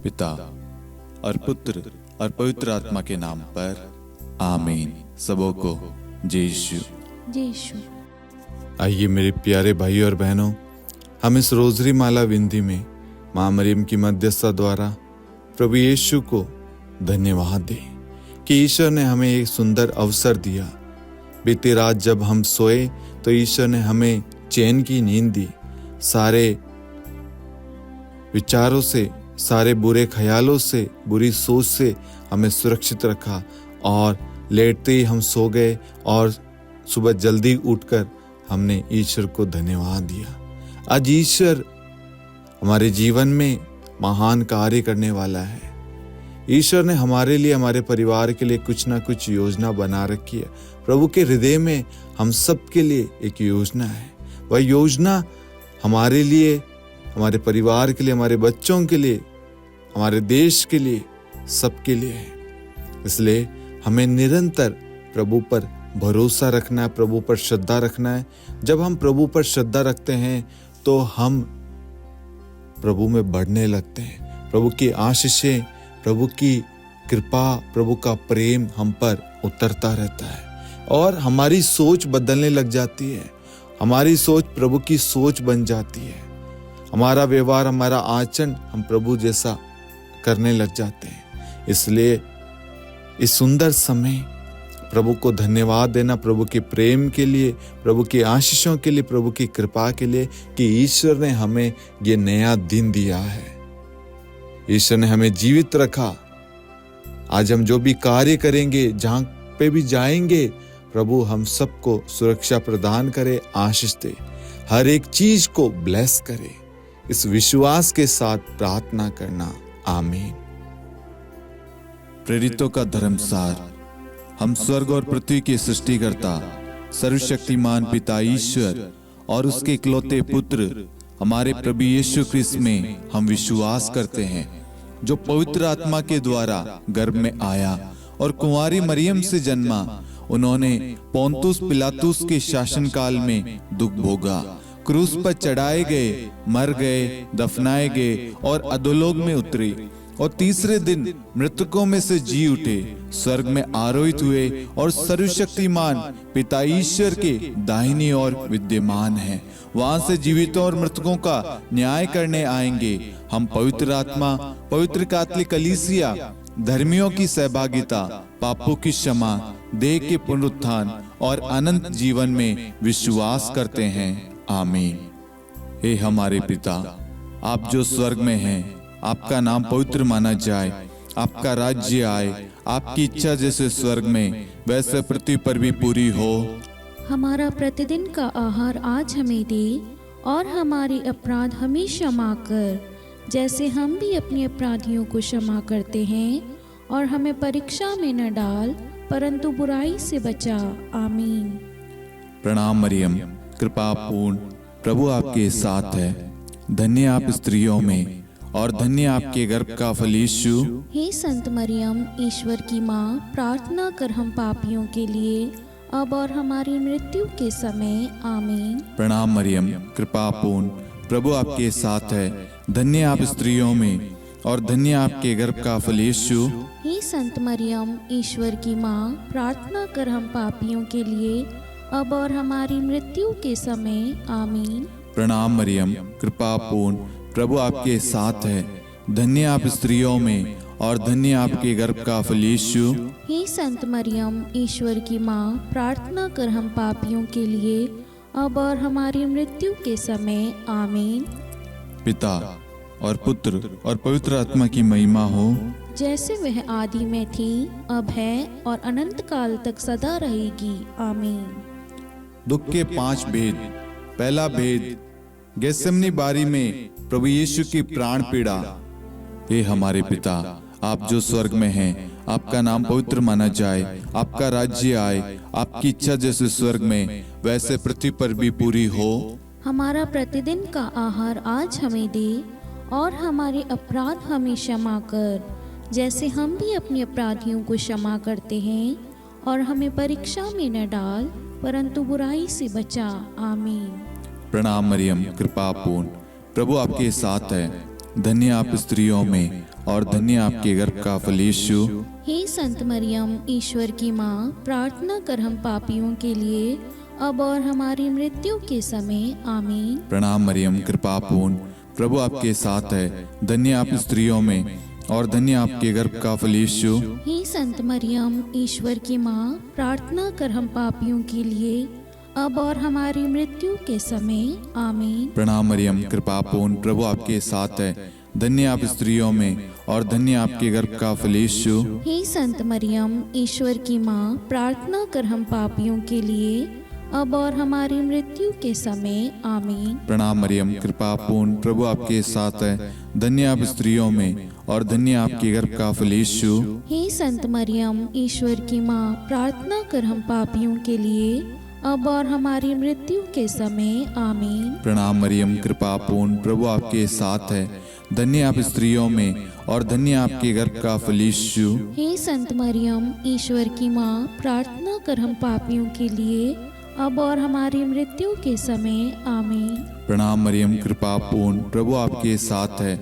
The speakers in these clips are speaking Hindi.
पिता और पुत्र और पवित्र आत्मा के नाम पर आमीन। सबों को जय यीशु। जय यीशु। आइए मेरे प्यारे भाई और बहनों, हम इस रोजरी माला विनती में माँ मरियम की मध्यस्थता द्वारा प्रभु यीशु को धन्यवाद दें कि ईश्वर ने हमें एक सुंदर अवसर दिया। बीती रात जब हम सोए तो ईश्वर ने हमें चैन की नींद दी। सारे विचारों से, सारे बुरे ख्यालों से, बुरी सोच से हमें सुरक्षित रखा और लेटते ही हम सो गए और सुबह जल्दी उठकर हमने ईश्वर को धन्यवाद दिया। आज ईश्वर हमारे जीवन में महान कार्य करने वाला है। ईश्वर ने हमारे लिए, हमारे परिवार के लिए कुछ ना कुछ योजना बना रखी है। प्रभु के हृदय में हम सब के लिए एक योजना है। वह योजना हमारे लिए, हमारे परिवार के लिए, हमारे बच्चों के लिए, हमारे देश के लिए, सबके लिए है। इसलिए हमें निरंतर प्रभु पर भरोसा रखना है, प्रभु पर श्रद्धा रखना है। जब हम प्रभु पर श्रद्धा रखते हैं तो हम प्रभु में बढ़ने लगते हैं। प्रभु की आशीषें, प्रभु की कृपा, प्रभु का प्रेम हम पर उतरता रहता है और हमारी सोच बदलने लग जाती है। हमारी सोच प्रभु की सोच बन जाती है। हमारा व्यवहार, हमारा आचरण हम प्रभु जैसा करने लग जाते हैं। इसलिए इस सुंदर समय प्रभु को धन्यवाद देना, प्रभु के प्रेम के लिए, प्रभु की आशीषों के लिए, प्रभु की कृपा के लिए कि ईश्वर ने हमें ये नया दिन दिया है। ईश्वर ने हमें जीवित रखा। आज हम जो भी कार्य करेंगे, जहां पे भी जाएंगे, प्रभु हम सबको सुरक्षा प्रदान करे, आशीष दे, हर एक चीज को ब्लेस करे। इस विश्वास के साथ प्रार्थना करना। आमीन। प्रेरितों का धर्मसार। हम स्वर्ग और पृथ्वी के सृष्टिकर्ता सर्वशक्तिमान पिता ईश्वर और उसके इकलौते पुत्र हमारे प्रभु यीशु ख्रिस्त में हम विश्वास करते हैं, जो पवित्र आत्मा के द्वारा गर्भ में आया और कुंवारी मरियम से जन्मा। उन्होंने पोंतुस पिलातुस के शासनकाल में दुख भोगा, क्रूस पर चढ़ाए गए, मर गए, दफनाए गए और अधोलोक में उतरे और तीसरे दिन मृतकों में से जी उठे, स्वर्ग में आरोहित हुए और सर्वशक्तिमान पिता ईश्वर के दाहिनी ओर विद्यमान हैं। वहां से जीवितों और मृतकों का न्याय करने आएंगे। हम पवित्र आत्मा, पवित्र कैथोलिक कलीसिया, धर्मियों की सहभागिता, पापों की क्षमा, देह के पुनरुत्थान और अनंत जीवन में विश्वास करते हैं। आमीन। हे हमारे पिता, आप जो स्वर्ग में हैं, आपका नाम पवित्र माना जाए, आपका राज्य आए, आपकी इच्छा जैसे स्वर्ग में वैसे पृथ्वी पर भी पूरी हो। हमारा प्रतिदिन का आहार आज हमें दे और हमारे अपराध हमें क्षमा कर, जैसे हम भी अपने अपराधियों को क्षमा करते हैं, और हमें परीक्षा में न डाल परंतु बुराई से बचा। आमीन। प्रणाम मरियम, कृपा पूर्ण, प्रभु आपके साथ है। धन्य आप स्त्रियों में और धन्य आपके गर्भ का फल यीशु। हे संत मरियम, ईश्वर की माँ, प्रार्थना कर हम पापियों के लिए अब और हमारी मृत्यु के समय। आमीन। प्रणाम मरियम, कृपा पूर्ण, प्रभु आपके साथ है। धन्य आप स्त्रियों में और धन्य आपके गर्भ का फल यीशु। हे संत मरियम, ईश्वर की माँ, प्रार्थना कर हम पापियों के लिए अब और हमारी मृत्यु के समय। आमीन। प्रणाम मरियम, कृपा पूर्ण, प्रभु आपके साथ है। धन्य आप स्त्रियों में और धन्य आपके गर्भ का फल यीशु। हे संत मरियम, ईश्वर की माँ, प्रार्थना कर हम पापियों के लिए अब और हमारी मृत्यु के समय। आमीन। पिता और पुत्र और पवित्र आत्मा की महिमा हो, जैसे वह आदि में थी, अब है और अनंत काल तक सदा रहेगी। आमीन। दुख के 5 भेद। पहला भेद, गेत्सेमनी बारी में प्रभु यीशु की प्राण पीड़ा। हे हमारे पिता, आप जो स्वर्ग में हैं, आपका नाम पवित्र माना जाए, आपका राज्य आए, आपकी इच्छा जैसे स्वर्ग में वैसे पृथ्वी पर भी पूरी हो। हमारा प्रतिदिन का आहार आज हमें दे और हमारे अपराध हमें क्षमा कर, जैसे हम भी अपने अपराधियों को क्षमा करते हैं, और हमें परीक्षा में न डाल परंतु बुराई से बचा। आमीन। प्रणाम मरियम, कृपा पूर्ण, प्रभु आपके साथ है। धन्य आप स्त्रियों में और धन्य आपके गर्भ का फल यीशु। हे संत मरियम, ईश्वर की माँ, प्रार्थना कर हम पापियों के लिए, अब और हमारी मृत्यु के समय। आमीन। प्रणाम मरियम, कृपा पूर्ण, प्रभु आपके साथ है। धन्य आप स्त्रियों में और धन्य आपके गर्भ का फल यीशु। हे संत मरियम, ईश्वर की माँ, प्रार्थना कर हम पापियों के लिए, अब और हमारी मृत्यु के समय। आमीन। प्रणाम मरियम, कृपा पूर्ण, प्रभु आपके साथ है। धन्य आप स्त्रियों में और धन्य आपके गर्भ का फल यीशु। हे संत मरियम, ईश्वर की माँ, प्रार्थना कर हम पापियों के लिए, अब और हमारी मृत्यु के समय। आमीन। प्रणाम मरियम, कृपा पूर्ण, प्रभु आपके साथ है। धन्य आप स्त्रियों में और धन्य आपके गर्भ का फल यीशु। हे संत मरियम, ईश्वर की माँ, प्रार्थना कर हम पापियों के लिए, अब और हमारी मृत्यु के समय। आमीन। प्रणाम मरियम, कृपा पूर्ण, प्रभु आपके साथ है। धन्य आप स्त्रियों में और धन्य आपके गर्भ का फल यीशु। हे संत मरियम, ईश्वर की माँ, प्रार्थना कर हम पापियों के लिए, अब और हमारी मृत्यु के समय। आमीन। प्रणाम मरियम, कृपा पूर्ण, प्रभु आपके साथ है।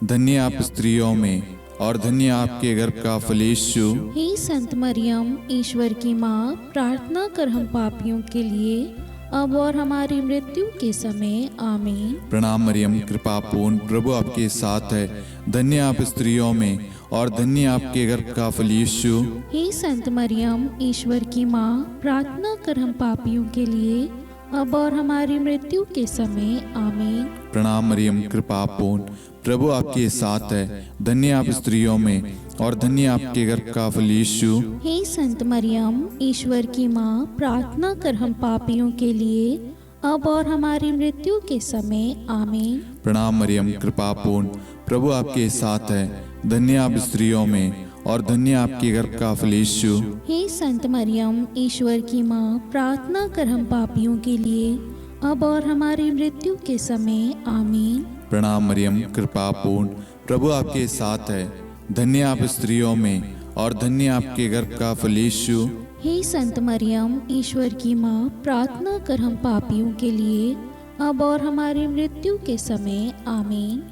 धन्य आप स्त्रियों में और धन्य आपके गर्भ का फल यीशु। हे संत मरियम, ईश्वर की माँ, प्रार्थना कर हम पापियों के लिए, अब और हमारी मृत्यु के समय। आमीन। प्रणाम मरियम, कृपा पूर्ण, प्रभु आपके साथ है। धन्य आप स्त्रियों में और धन्य आपके गर्भ का फल यीशु। हे संत मरियम, ईश्वर की माँ, प्रार्थना कर हम पापियों के लिए, अब और हमारी मृत्यु के समय। आमीन। प्रणाम मरियम, कृपा पूर्ण, प्रभु आपके साथ है। धन्य आप स्त्रियों में और धन्य आपके गर्भ का फल यीशु। हे संत मरियम, ईश्वर की माँ, प्रार्थना कर हम पापियों के लिए, अब और हमारी मृत्यु के समय। आमीन। प्रणाम मरियम, कृपा पूर्ण, प्रभु आपके साथ है। धन्य आप स्त्रियों में और धन्य आपके गर्भ का फल यीशु। हे संत मरियम, ईश्वर की माँ, प्रार्थना कर हम पापियों के लिए, अब और हमारी मृत्यु के समय। आमीन। प्रणाम मरियम, कृपा पूर्ण, प्रभु आपके साथ है। धन्य आप स्त्रियों में और धन्य आपके गर्भ का फल यीशु। हे संत मरियम, ईश्वर की माँ, प्रार्थना कर हम पापियों के लिए, अब और हमारी मृत्यु के समय। आमीन।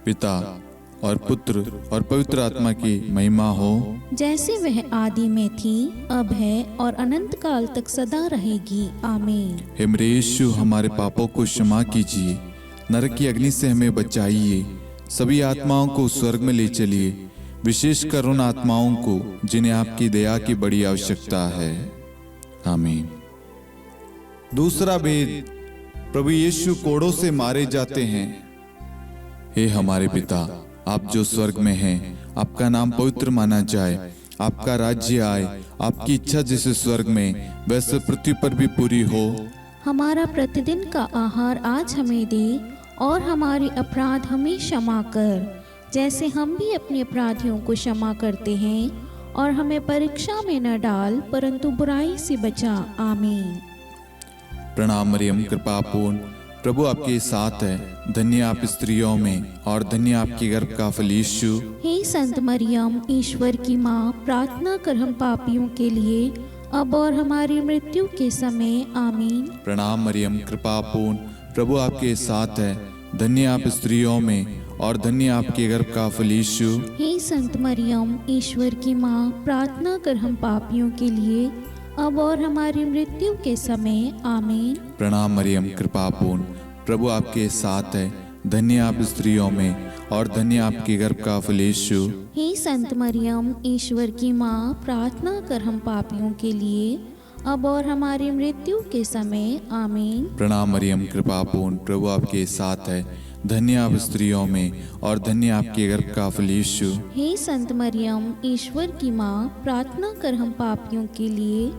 पिता और पुत्र और पवित्र आत्मा की महिमा हो, जैसे वह आदि में थी, अब है और अनंत काल तक सदा रहेगी। आमीन। हे मेरे यीशु, हमारे पापों को क्षमा कीजिए, नरक की अग्नि से हमें बचाइए, सभी आत्माओं को स्वर्ग में ले चलिए, विशेषकर उन आत्माओं को जिन्हें आपकी दया की बड़ी आवश्यकता है। आमीन। दूसरा भेद, प्रभु यीशु कोड़ों से मारे जाते हैं। हे हमारे पिता, आप जो स्वर्ग में हैं, आपका नाम पवित्र माना जाए, आपका राज्य आए, आपकी इच्छा जैसे स्वर्ग में वैसे पृथ्वी पर भी पूरी हो। हमारा प्रतिदिन का आहार आज हमें दे, और हमारे अपराध हमें क्षमा कर, जैसे हम भी अपने अपराधियों को क्षमा करते हैं, और हमें परीक्षा में न डाल, परंतु बुराई से बचा। आमीन। प्रणाम मरियम, कृपा पूर्ण, प्रभु आपके साथ है। धन्य आप स्त्रियों में और धन्य आपके गर्भ का फल यीशु। हे संत मरियम, ईश्वर की माँ, प्रार्थना कर हम पापियों के लिए, अब और हमारी मृत्यु के समय। आमीन। प्रणाम मरियम, कृपा पूर्ण, प्रभु आपके साथ है। धन्य आप स्त्रियों में और धन्य आपके गर्भ का फल यीशु। हे संत मरियम, ईश्वर की माँ, प्रार्थना कर हम पापियों के लिए, अब और हमारी मृत्यु के समय। आमीन। प्रणाम मरियम, कृपा पूर्ण, प्रभु आपके साथ है। धन्य आप स्त्रियों में और धन्य आपके गर्भ का फल यीशु। हे संत मरियम, ईश्वर की माँ, प्रार्थना कर हम पापियों के लिए, अब और हमारी मृत्यु के समय। आमीन। प्रणाम मरियम, कृपा पूर्ण, प्रभु आपके साथ है। धन्य आप स्त्रियों में और धन्य आपके गर्भ का फल यीशु। हे संत मरियम, ईश्वर की माँ, प्रार्थना कर हम पापियों के लिए,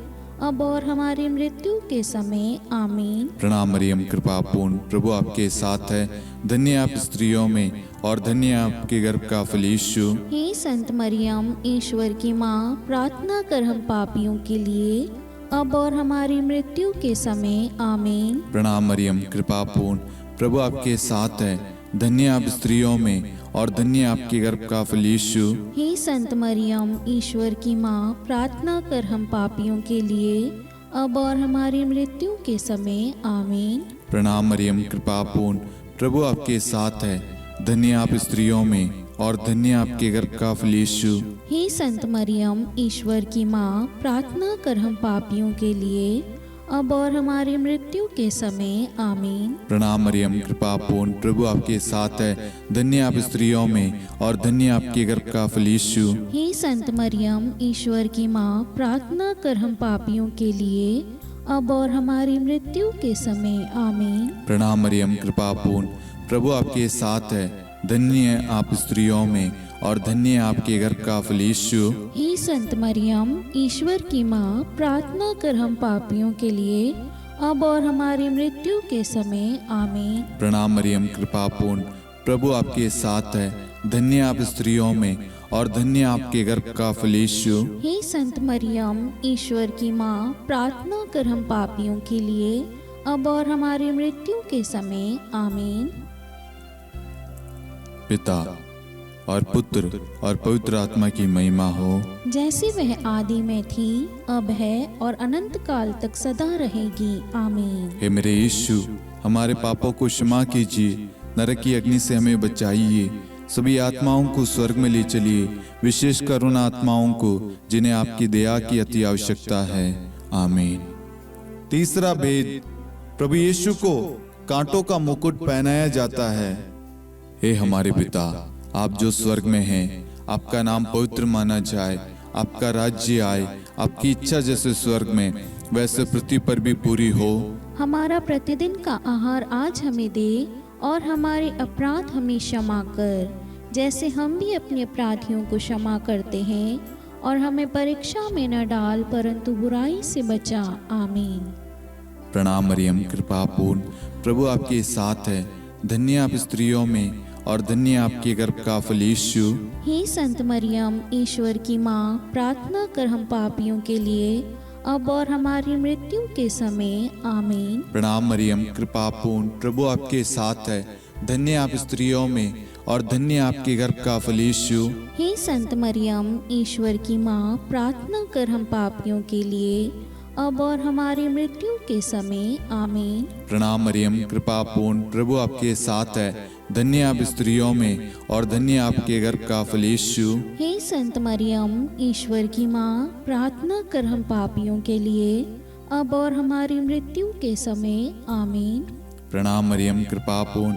अब और हमारी मृत्यु के समय। आमीन। प्रणाम मरियम, कृपा पूर्ण, प्रभु आपके साथ है। धन्य आप स्त्रियों में और धन्य आपके गर्भ का फल यीशु। हे संत मरियम, ईश्वर की माँ, प्रार्थना कर हम पापियों के लिए, अब और हमारी मृत्यु के समय। आमीन। प्रणाम मरियम, कृपा पूर्ण, प्रभु आपके साथ है। धन्य आप स्त्रियों में और धन्य आपके गर्भ का फल यीशु। हे संत मरियम, ईश्वर की माँ, प्रार्थना कर हम पापियों के लिए, अब और हमारी मृत्यु के समय। आमीन। प्रणाम मरियम, कृपा पूर्ण, प्रभु आपके साथ है। धन्य आप स्त्रियों में और धन्य आपके गर्भ का फल यीशु। हे संत मरियम, ईश्वर की माँ, प्रार्थना कर हम पापियों के लिए, अब और हमारी मृत्यु के समय। आमीन। प्रणाम मरियम, कृपा पूर्ण, प्रभु आपके साथ है, धन्य आप स्त्रियों में और धन्य आपके गर्भ का फल यीशु। हे संत मरियम, ईश्वर की माँ, प्रार्थना कर हम पापियों के लिए, अब और हमारी मृत्यु के समय। आमीन। प्रणाम मरियम, कृपा पूर्ण, प्रभु आपके साथ है, धन्य आप स्त्रियों में और धन्य आपके गर्भ का फल यीशु। हे संत मरियम, ईश्वर की माँ, प्रार्थना कर हम पापियों के लिए, अब और हमारी मृत्यु के समय। आमीन। प्रणाम मरियम, कृपा पूर्ण, प्रभु आपके साथ है, धन्य आप स्त्रियों में और धन्य आपके गर्भ का फल यीशु। हे संत मरियम, ईश्वर की माँ, प्रार्थना कर हम पापियों के लिए, अब और हमारी मृत्यु के समय। आमीन। पिता और पुत्र और पवित्र आत्मा की महिमा हो, जैसे वह आदि में थी, अब है और अनंत काल तक सदा रहेगी। आमीन। हे मेरे यीशु, हमारे पापों को क्षमा कीजिए, नरक की अग्नि से हमें बचाइए, सभी आत्माओं को स्वर्ग में ले चलिए, विशेषकर उन आत्माओं को जिन्हें आपकी दया की अति आवश्यकता है। आमीन। तीसरा भेद, प्रभु यीशु को कांटों का मुकुट पहनाया जाता है। हे हमारे पिता, आप जो स्वर्ग में हैं, आपका नाम पवित्र माना जाए, आपका राज्य आए, आपकी इच्छा जैसे स्वर्ग में वैसे पृथ्वी पर भी पूरी हो। हमारा प्रतिदिन का आहार आज हमें दे, और हमारे अपराध हमें क्षमा कर, जैसे हम भी अपने अपराधियों को क्षमा करते हैं, और हमें परीक्षा में न डाल, परंतु बुराई से बचा। आमीन। प्रणाम मरियम, कृपा पूर्ण, प्रभु आपके साथ है, धन्य आप स्त्रियों में और धन्य आपके गर्भ का फल यीशु। हे संत मरियम, ईश्वर की माँ, प्रार्थना कर हम पापियों के लिए, अब और हमारी मृत्यु के समय। आमीन। प्रणाम मरियम, कृपा पूर्ण, प्रभु आपके साथ है, धन्य आप स्त्रियों में और धन्य आपके गर्भ का फल यीशु। हे संत मरियम, ईश्वर की माँ, प्रार्थना कर हम पापियों के लिए, अब और हमारी मृत्यु के समय। आमीन। प्रणाम मरियम, कृपा पूर्ण, प्रभु आपके साथ है, धन्य आप स्त्रियों में और धन्य आपके गर्भ का फल यीशु। हे संत मरियम, ईश्वर की माँ, प्रार्थना कर हम पापियों के लिए, अब और हमारी मृत्यु के समय। आमीन। प्रणाम मरियम, कृपा पूर्ण,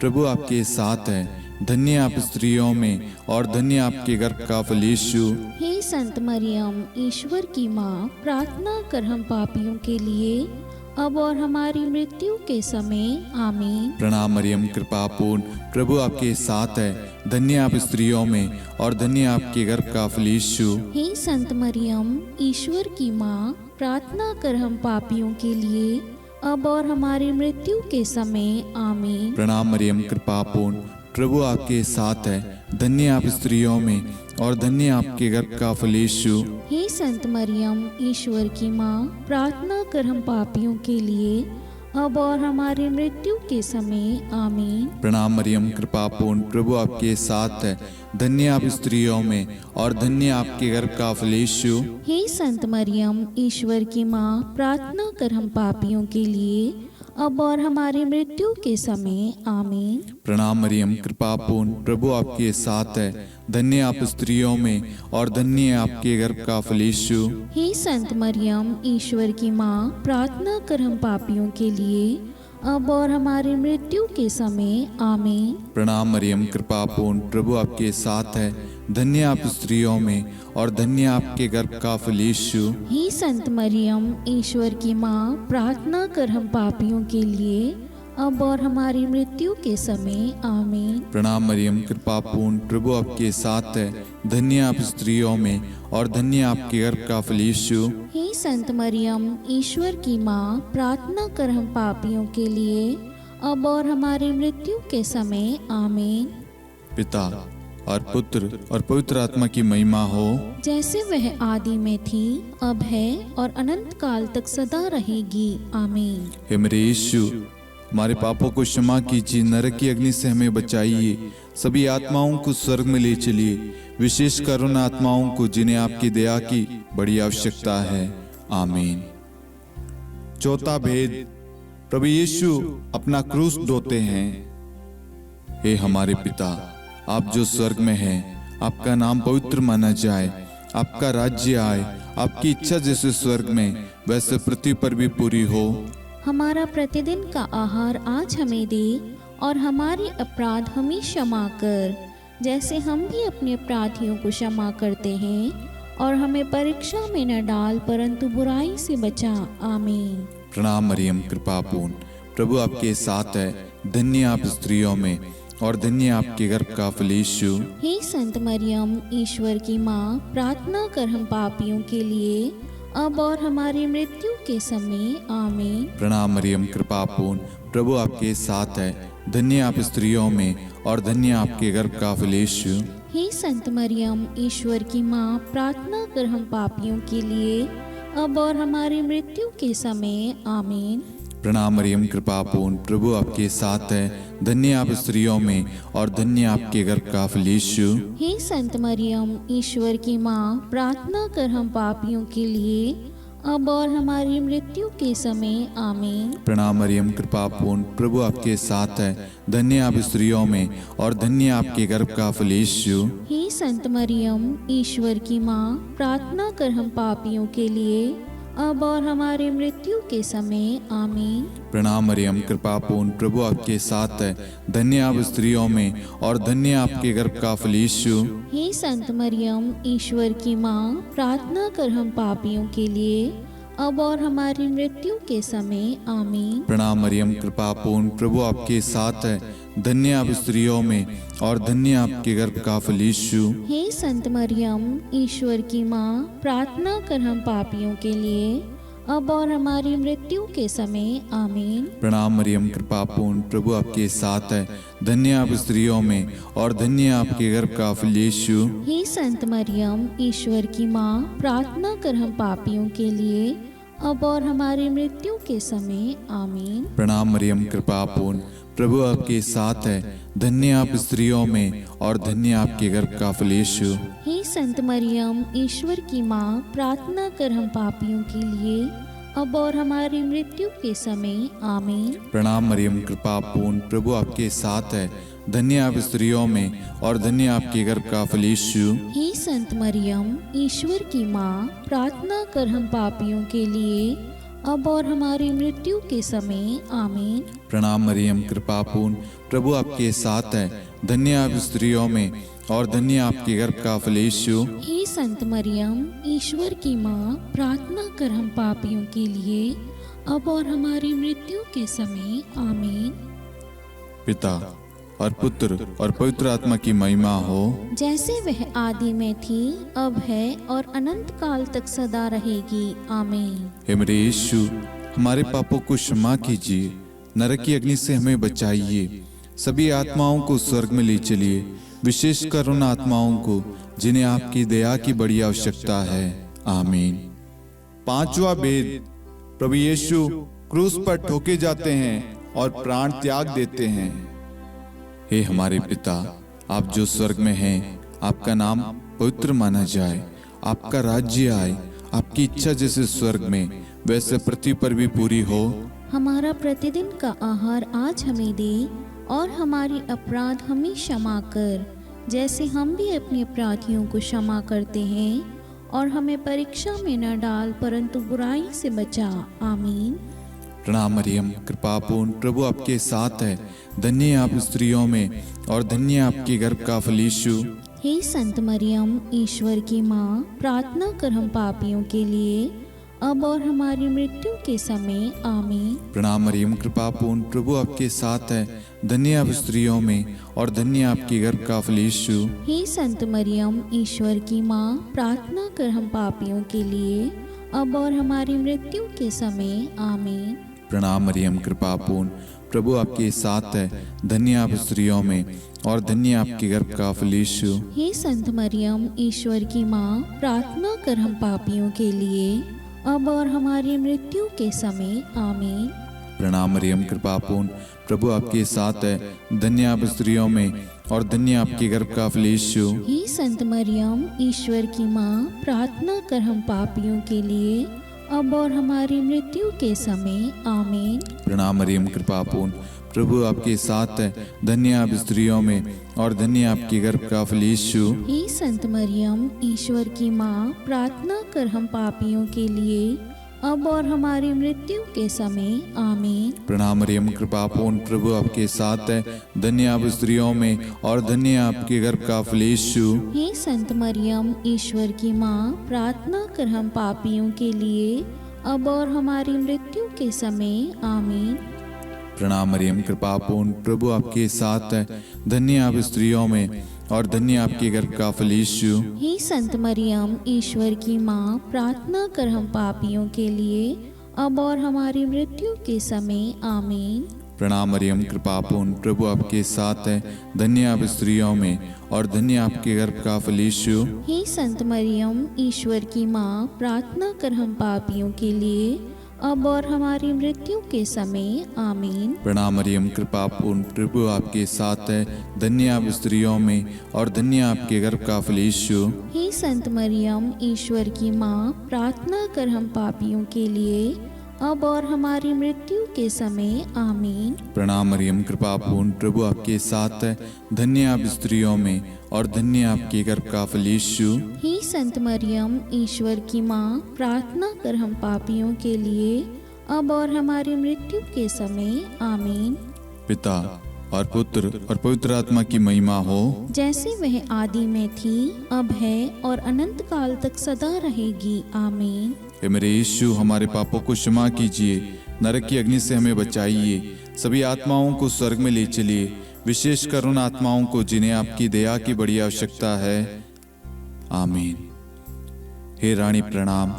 प्रभु आपके साथ है, धन्य आप स्त्रियों में और धन्य आपके गर्भ का फल यीशु। हे संत मरियम, ईश्वर की माँ, प्रार्थना कर हम पापियों के लिए, अब और हमारी मृत्यु के समय। आमीन। प्रणाम मरियम, कृपा पूर्ण, प्रभु आपके साथ है, धन्य आप स्त्रियों में और धन्य आपके गर्भ का फल यीशु। हे संत मरियम, ईश्वर की माँ, प्रार्थना कर हम पापियों के लिए, अब और हमारी मृत्यु के समय। आमीन। प्रणाम मरियम, कृपा पूर्ण, प्रभु आपके साथ है, धन्य आप स्त्रियों में और धन्य आपके गर्भ का फल यीशु। हे संत मरियम, ईश्वर की माँ, प्रार्थना कर हम पापियों के लिए, अब और हमारी मृत्यु के समय। आमीन। प्रणाम मरियम, कृपा पूर्ण, प्रभु आपके साथ है, धन्य आप स्त्रियों में और धन्य आपके गर्भ का फल यीशु। हे संत मरियम, ईश्वर की माँ, प्रार्थना कर हम पापियों के लिए, अब और हमारी मृत्यु के समय। आमीन। प्रणाम मरियम, कृपा पूर्ण, प्रभु आपके साथ है, धन्य आप स्त्रियों में और धन्य आपके गर्भ का फल यीशु। हे संत मरियम, ईश्वर की माँ, प्रार्थना कर हम पापियों के लिए, अब और हमारी मृत्यु के समय। आमीन। प्रणाम मरियम, कृपा पूर्ण, प्रभु आपके साथ है, धन्य आप स्त्रियों में और धन्य आपके गर्भ का फल यीशु। हे संत मरियम, ईश्वर की माँ, प्रार्थना कर हम पापियों के लिए, अब और हमारी मृत्यु के समय। आमीन। प्रणाम मरियम, कृपा पूर्ण, प्रभु आपके साथ है, धन्य आप स्त्रियों में और धन्य आपके गर्भ का फल यीशु। हे संत मरियम, ईश्वर की माँ, प्रार्थना कर हम पापियों के लिए, अब और हमारी मृत्यु के समय। आमीन। पिता और पुत्र और पवित्र आत्मा की महिमा हो, जैसे वह आदि में थी, अब है और अनंत काल तक सदा रहेगी। आमीन। हे मेरे यीशु, हमारे पापों को क्षमा कीजिए, नरक की अग्नि से हमें बचाइए, सभी आत्माओं को स्वर्ग में ले चलिए, विशेषकर उन आत्माओं को जिन्हें आपकी दया की बड़ी आवश्यकता है। आमीन। चौथा भेद, प्रभु यीशु अपना क्रूस ढोते हैं। हे हमारे पिता, आप जो स्वर्ग में हैं, आपका नाम पवित्र माना जाए, आपका राज्य आए, आपकी इच्छा जैसे स्वर्ग में वैसे पृथ्वी पर भी पूरी हो। हमारा प्रतिदिन का आहार आज हमें दे, और हमारे अपराध हमें क्षमा कर, जैसे हम भी अपने अपराधियों को क्षमा करते हैं, और हमें परीक्षा में न डाल परंतु बुराई से बचा। आमीन। प्रणाम मरियम, कृपा पूर्ण, प्रभु आपके साथ है, धन्य आप स्त्रियों में और धन्य आपके गर्भ का फल यीशु। हे संत मरियम, ईश्वर की माँ, प्रार्थना कर हम पापियों के लिए, अब और हमारी मृत्यु के समय। आमीन। प्रणाम मरियम, कृपा पूर्ण, प्रभु आपके साथ है, धन्य आप स्त्रियों में और धन्य आपके गर्भ का फल यीशु। हे संत मरियम, ईश्वर की माँ, प्रार्थना कर हम पापियों के लिए, अब और हमारी मृत्यु के समय। आमीन। प्रणाम मरियम, कृपा पूर्ण, प्रभु आपके साथ है, धन्य आप स्त्रियों में और धन्य आपके गर्भ का फल यीशु। हे संत मरियम, ईश्वर की माँ, प्रार्थना कर हम पापियों के लिए, अब और हमारी मृत्यु के समय। आमीन। प्रणाम मरियम, कृपा पूर्ण, प्रभु आपके साथ है, धन्य आप स्त्रियों में और धन्य आपके गर्भ का फल यीशु। हे संत मरियम, ईश्वर की माँ, प्रार्थना कर हम पापियों के लिए, अब और हमारी मृत्यु के समय। आमीन। प्रणाम मरियम, कृपा पूर्ण, प्रभु आपके साथ है, धन्य आप स्त्रियों में और धन्य आपके गर्भ का फल यीशु। हे संत मरियम, ईश्वर की माँ, प्रार्थना कर हम पापियों के लिए, अब और हमारी मृत्यु के समय। आमीन। प्रणाम मरियम, कृपा पूर्ण, प्रभु आपके साथ है, धन्य आप स्त्रियों में और धन्य आपके गर्भ का फल यीशु। हे संत मरियम, ईश्वर की माँ, प्रार्थना कर हम पापियों के लिए, अब और हमारी मृत्यु के समय। आमीन। प्रणाम मरियम, कृपा पूर्ण, प्रभु आपके साथ है, धन्य आप स्त्रियों में और धन्य आपके गर्भ का फल यीशु। हे संत मरियम, ईश्वर की माँ, प्रार्थना कर हम पापियों के लिए, अब और हमारी मृत्यु के समय। आमीन। प्रणाम मरियम, कृपा पूर्ण, प्रभु आपके साथ है, धन्य आप स्त्रियों में और धन्य आपके गर्भ का फल यीशु। हे संत मरियम, ईश्वर की माँ, प्रार्थना कर हम पापियों के लिए, अब और हमारी मृत्यु के समय। आमीन। प्रणाम मरियम, कृपा पूर्ण, प्रभु आपके साथ है, धन्य आप स्त्रियों में और धन्य आपके गर्भ का फल यीशु। हे संत मरियम, ईश्वर की माँ, प्रार्थना कर हम पापियों के लिए, अब और हमारी मृत्यु के समय। आमीन। प्रणाम मरियम, कृपा पूर्ण, प्रभु आपके साथ है, धन्य आप स्त्रियों में और धन्य आपके गर्भ का फल यीशु। हे संत मरियम, ईश्वर की माँ, प्रार्थना कर हम पापियों के लिए, अब और हमारी मृत्यु के समय। आमीन। पिता और पुत्र और पवित्र आत्मा की महिमा हो, जैसे वह आदि में थी, अब है और अनंत काल तक सदा रहेगी। आमीन। हे मेरे यीशु, हमारे पापों को क्षमा कीजिए, नरक की अग्नि से हमें बचाइए, सभी आत्माओं को स्वर्ग में ले चलिए, विशेषकर उन आत्माओं को जिन्हें आपकी दया की बड़ी आवश्यकता है। आमीन। पांचवा भेद, प्रभु यीशु क्रूस पर ठोके जाते हैं और प्राण त्याग देते हैं। हे हमारे पिता, आप जो स्वर्ग में हैं, आपका नाम पवित्र माना जाए, आपका राज्य आए, आपकी इच्छा जैसे स्वर्ग में वैसे पृथ्वी पर भी पूरी हो। हमारा प्रतिदिन का आहार आज हमें दे, और हमारी अपराध हमें क्षमा कर, जैसे हम भी अपने अपराधियों को क्षमा करते हैं, और हमें परीक्षा में न डाल परंतु बुराई से बचा। आमीन। प्रणाम मरियम, कृपा पूर्ण, प्रभु आपके साथ है, धन्य आप स्त्रियों में और धन्य आपके गर्भ का फल यीशु। हे संत मरियम, ईश्वर की माँ, प्रार्थना कर हम पापियों के लिए, अब और हमारी मृत्यु के समय। आमीन। प्रणाम मरियम, कृपा पूर्ण, प्रभु आपके साथ है, धन्य आप स्त्रियों में और धन्य आपके गर्भ का फल यीशु। हे संत मरियम, ईश्वर की माँ, प्रार्थना कर हम पापियों के लिए, अब और हमारी मृत्यु के समय। आमीन। प्रणाम मरियम, कृपा पूर्ण, प्रभु आपके साथ है, धन्य आप स्त्रियों में और धन्य आपके गर्भ का फल यीशु। हे संत मरियम, ईश्वर की माँ, प्रार्थना कर हम पापियों के लिए, अब और हमारी मृत्यु के समय। आमीन। प्रणाम मरियम, कृपा पूर्ण, प्रभु आपके साथ है, धन्य आप स्त्रियों में और धन्य आपके गर्भ का फल यीशु। हे संत मरियम, ईश्वर की माँ, प्रार्थना कर हम पापियों के लिए, अब और हमारी मृत्यु के समय आमीन। प्रणाम मरियम, कृपा पूर्ण, प्रभु आपके साथ है, धन्य आप स्त्रियों में और धन्य आपके गर्भ का फल यीशु। हे संत मरियम, ईश्वर की माँ, प्रार्थना कर हम पापियों के लिए, अब और हमारी मृत्यु के समय आमीन। प्रणाम मरियम, कृपा पूर्ण, प्रभु आपके साथ है, धन्य आप स्त्रियों में और धन्य आपके गर्भ का फल यीशु। हे संत मरियम, ईश्वर की माँ, प्रार्थना कर हम पापियों के लिए, अब और हमारी मृत्यु के समय आमीन। प्रणाम मरियम, कृपा पूर्ण, प्रभु आपके साथ है, धन्य आप स्त्रियों में और धन्य आपके गर्भ का फल यीशु। हे संत मरियम, ईश्वर की माँ, प्रार्थना कर हम पापियों के लिए, अब और हमारी मृत्यु के समय आमीन। प्रणाम मरियम, कृपा पूर्ण, प्रभु आपके साथ है, धन्य आप स्त्रियों में और धन्य आपके गर्भ का फल यीशु। हे संत मरियम, ईश्वर की माँ, प्रार्थना कर हम पापियों के लिए, अब और हमारी मृत्यु के समय आमीन। प्रणाम मरियम, कृपा पूर्ण, प्रभु आपके साथ है, धन्य आप स्त्रियों में और धन्य आपके गर्भ का फल यीशु। हे संत मरियम, ईश्वर की माँ, प्रार्थना कर हम पापियों के लिए, अब और हमारी मृत्यु के समय आमीन। प्रणाम मरियम, कृपा पूर्ण, प्रभु आपके साथ है, धन्य आप स्त्रियों में और धन्य आपके गर्भ का फल यीशु। हे संत मरियम, ईश्वर की माँ, प्रार्थना कर हम पापियों के लिए, अब और हमारी मृत्यु के समय आमीन। पिता और पुत्र और पवित्र आत्मा की महिमा हो, जैसे वह आदि में थी, अब है और अनंत काल तक सदा रहेगी आमीन। हे मेरे यीशु, हमारे पापों को क्षमा कीजिए, नरक की अग्नि से हमें बचाइए, सभी आत्माओं को स्वर्ग में ले चलिए, विशेषकर उन आत्माओं को जिन्हें आपकी दया की बड़ी आवश्यकता है आमीन। हे रानी प्रणाम,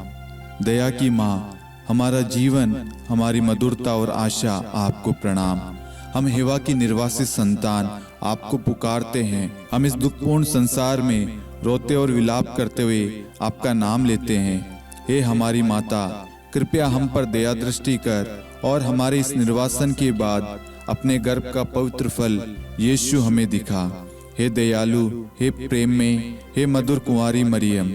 दया की माँ, हमारा जीवन, हमारी मधुरता और आशा आपको प्रणाम। हम हेवा की निर्वासित संतान आपको पुकारते हैं। हम इस दुखपूर्ण संसार में रोते और विलाप करते हुए आपका नाम लेते हैं। हे हमारी माता, कृपया हम पर दया दृष्टि कर और हमारे इस निर्वासन के बाद अपने गर्भ का पवित्र फल यीशु हमें दिखा। हे दयालु, हे प्रेम में, हे मधुर कुंवारी मरियम,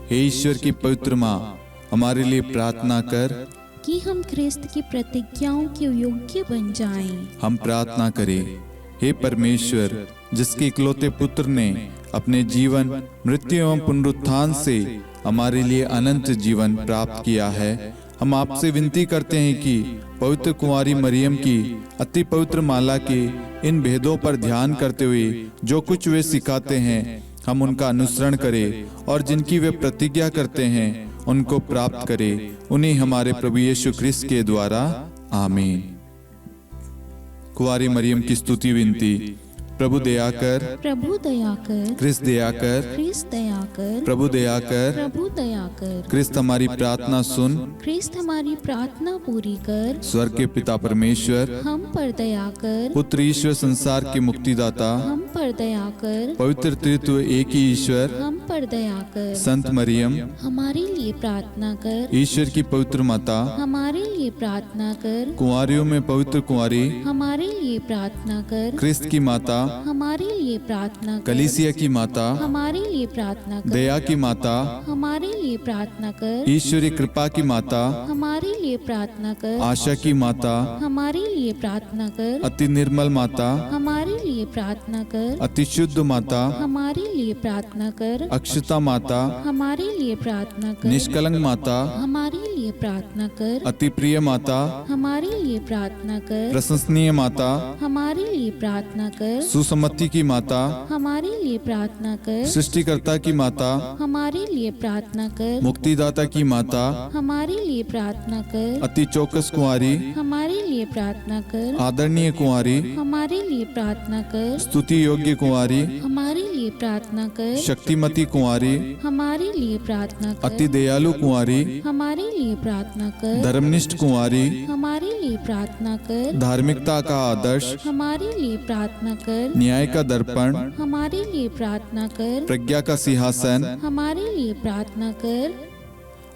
हे ईश्वर की पवित्र माँ, हमारे लिए प्रार्थना कर कि हम ख्रिस्त की प्रतिज्ञाओं के योग्य बन जाएं। हम प्रार्थना करें। हे परमेश्वर, जिसके इकलौते पुत्र ने अपने जीवन, मृत्यु एवं पुनरुत्थान से हमारे लिए अनंत जीवन प्राप्त किया है, हम आपसे विनती करते हैं कि पवित्र कुंवारी मरियम की अति पवित्र माला के इन भेदों पर ध्यान करते हुए जो कुछ वे सिखाते हैं, हम उनका अनुसरण करें और जिनकी वे प्रतिज्ञा करते हैं उनको प्राप्त करें। उन्हीं हमारे प्रभु यीशु ख्रिस्त के द्वारा आमीन। कुंवारी मरियम की स्तुति विनती। प्रभु दया कर, प्रभु दया कर, ख्रिस्त दया कर, ख्रिस्त दया कर, प्रभु दया कर, प्रभु दया कर, ख्रिस्त हमारी प्रार्थना सुन, ख्रिस्त हमारी प्रार्थना पूरी कर, स्वर्ग के पिता परमेश्वर, हम पर दया कर, पुत्र ईश्वर संसार के मुक्तिदाता, हम पर दया कर, पवित्र त्रित्व एक ही ईश्वर, हम पर दया कर, संत मरियम, हमारे लिए प्रार्थना कर, ईश्वर की पवित्र माता, हमारे लिए प्रार्थना कर, कुंवारियों में पवित्र कुंवारी, हमारे लिए प्रार्थना कर, ख्रिस्त की माता, हमारे लिए प्रार्थना कर, कलीसिया की माता, हमारे लिए प्रार्थना कर, दया की माता, हमारे लिए प्रार्थना कर, ईश्वरी कृपा की माता, हमारे लिए प्रार्थना कर, आशा की माता, हमारे लिए प्रार्थना कर, अति निर्मल माता, हमारे लिए प्रार्थना कर, अति शुद्ध माता, हमारे लिए प्रार्थना कर, अक्षता माता, हमारे लिए प्रार्थना कर, निष्कलंक माता, हमारे लिए प्रार्थना कर, अति प्रिय माता, हमारे लिए प्रार्थना कर, प्रशंसनीय माता, हमारे लिए प्रार्थना कर, सुसम्मति की माता, हमारे लिए प्रार्थना कर, सृष्टिकर्ता की माता, हमारे लिए प्रार्थना कर, मुक्तिदाता की माता, हमारे लिए प्रार्थना कर, अति चौकस कुंवारी, हमारे लिए प्रार्थना कर, आदरणीय कुंवारी, हमारे लिए प्रार्थना कर, स्तुति योग्य कुंवारी, हमारे लिए प्रार्थना कर, शक्तिमती कुंवारी, हमारे लिए प्रार्थना कर, अति दयालु कुंवारी, हमारे लिए प्रार्थना कर, धर्मनिष्ठ कुंवारी, हमारे लिए प्रार्थना कर, धार्मिकता का आदर्श, हमारे लिए प्रार्थना कर, न्याय का दर्पण, हमारे लिए प्रार्थना कर, प्रज्ञा का सिंहासन, हमारे लिए प्रार्थना कर,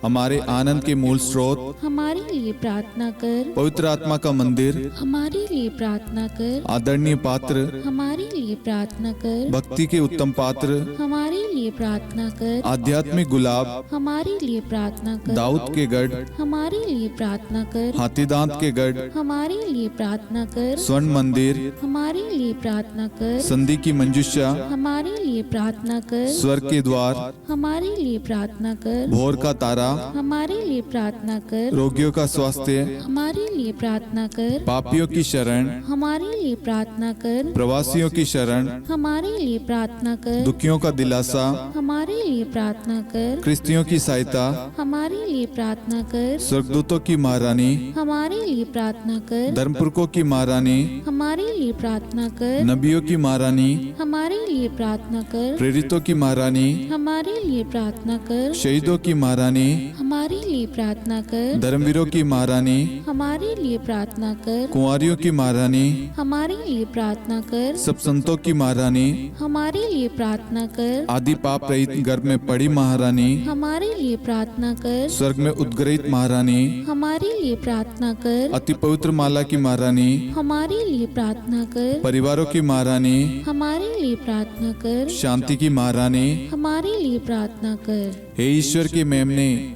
हमारे आनंद के मूल स्रोत, हमारे लिए प्रार्थना कर। पवित्र आत्मा का मंदिर, हमारे लिए प्रार्थना कर। आदरणीय पात्र, हमारे लिए प्रार्थना कर। भक्ति के उत्तम पात्र, हमारे लिए प्रार्थना कर। आध्यात्मिक गुलाब, हमारे लिए प्रार्थना कर। दाऊद के गढ़, हमारे लिए प्रार्थना कर। हाथीदांत के गढ़, हमारे लिए प्रार्थना कर। स्वर्ण मंदिर, हमारे लिए प्रार्थना कर। संधि की मंजुषा, हमारे लिए प्रार्थना कर। स्वर्ग के द्वार, हमारे लिए प्रार्थना कर। भोर का तारा, हमारे लिए प्रार्थना कर। रोगियों का स्वास्थ्य, हमारे लिए प्रार्थना कर। पापियों की शरण, हमारे लिए प्रार्थना कर। प्रवासियों की शरण, हमारे लिए प्रार्थना कर। दुखियों का दिलासा, हमारे लिए प्रार्थना कर। क्रिस्तियों की सहायता, हमारे लिए प्रार्थना कर। स्वर्गदूतों की महारानी, हमारे लिए प्रार्थना कर। धर्मपुरखों की महारानी, हमारे लिए प्रार्थना कर। नबियों की महारानी, हमारे लिए प्रार्थना कर। प्रेरितों की महारानी, हमारे लिए प्रार्थना कर। शहीदों की महारानी, हमारे लिए प्रार्थना कर। धर्मवीरों की महारानी, हमारे लिए प्रार्थना कर। कुंवारियों की महारानी, हमारे लिए प्रार्थना कर। सब संतों की महारानी, हमारे लिए प्रार्थना कर। आदि पाप रहित गर्भ में पड़ी महारानी, हमारे लिए प्रार्थना कर। स्वर्ग में उद्ग्रहित महारानी, हमारे लिए प्रार्थना कर। अति पवित्र माला की महारानी, हमारे लिए प्रार्थना कर। परिवारों की महारानी, हमारे लिए प्रार्थना कर। शांति की महारानी, हमारे लिए प्रार्थना कर। हे ईश्वर के मेमने,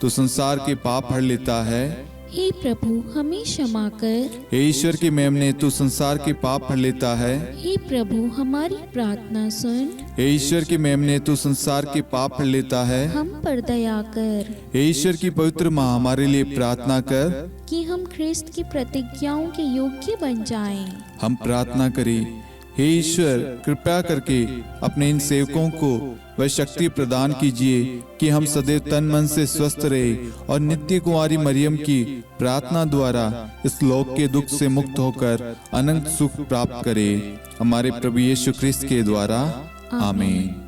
तू संसार के पाप हर लेता है। हे प्रभु हमें क्षमा कर। हे ईश्वर के मेमने, तू संसार के पाप हर लेता है। हे प्रभु हमारी प्रार्थना सुन। हे ईश्वर के मेमने, तू संसार के पाप हर लेता है। हम पर दया कर हे ईश्वर की पवित्र माँ, हमारे लिए प्रार्थना कर। कि हम ख्रिस्त की प्रतिज्ञाओं के योग्य बन जाएं। हम प्रार्थना करें, हे ईश्वर कृपया करके अपने इन सेवकों को वह शक्ति प्रदान कीजिए कि हम सदैव तन मन से स्वस्थ रहे और नित्य कुंवारी मरियम की प्रार्थना द्वारा इस लोक के दुख से मुक्त होकर अनंत सुख प्राप्त करें। हमारे प्रभु यीशु ख्रिस्त के द्वारा आमीन।